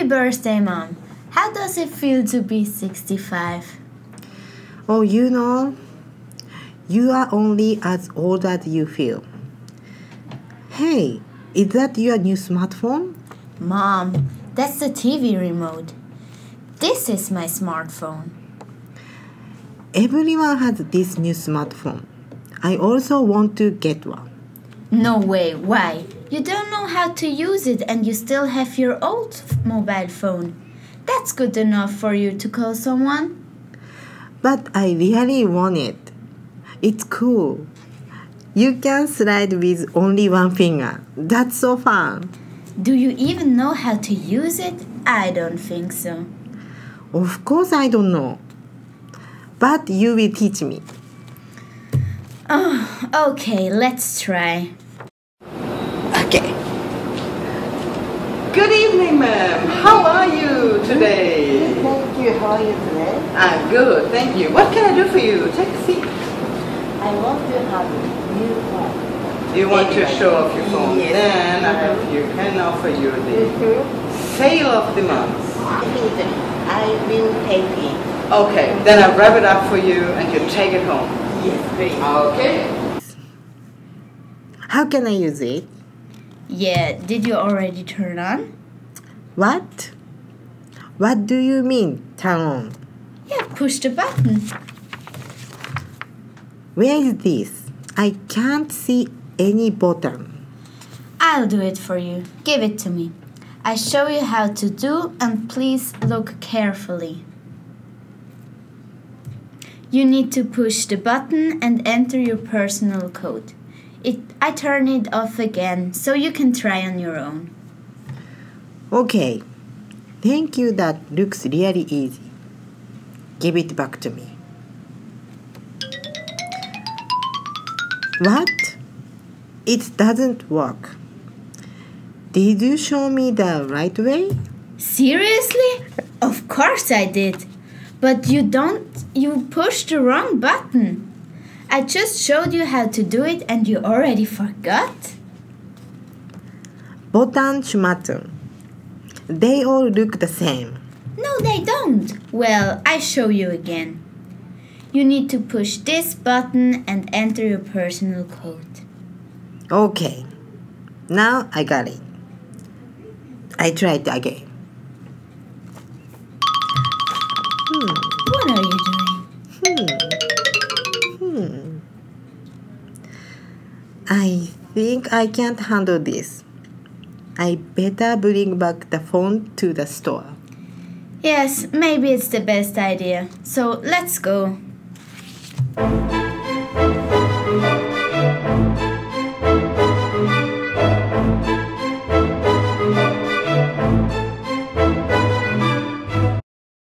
birthday, Mom. How does it feel to be 65? Oh, you are only as old as you feel. Hey, is that your new smartphone? Mom, that's the TV remote. This is my smartphone. Everyone has this new smartphone. I also want to get one. No way, why? You don't know how to use it and you still have your old mobile phone. That's good enough for you to call someone. But I really want it. It's cool. You can slide with only one finger. That's so fun. Do you even know how to use it? I don't think so. Of course I don't know. But you will teach me. Oh, okay, let's try. Okay. Good evening, ma'am. How are you today? Thank you. How are you today? I'm good, thank you. What can I do for you? Take a seat. I want to have a new phone. You want to show off your phone? Yes. Then can offer you the sale of the month. I've been taking. Okay, then I'll wrap it up for you and you take it home. Yes, please. Okay. How can I use it? Yeah, did you already turn on? What? What do you mean, turn on? Yeah, push the button. Where is this? I can't see any button. I'll do it for you. Give it to me. I show you how to do, and please look carefully. You need to push the button and enter your personal code. I turn it off again so you can try on your own. Okay. Thank you. That looks really easy. Give it back to me. What? It doesn't work. Did you show me the right way? Seriously? Of course I did. But you pushed the wrong button. I just showed you how to do it and you already forgot? Botan shumatsu. They all look the same. No, they don't. Well, I show you again. You need to push this button and enter your personal code. Okay. Now I got it. I tried again. What are you doing? I think I can't handle this. I better bring back the phone to the store. Yes, maybe it's the best idea. So let's go.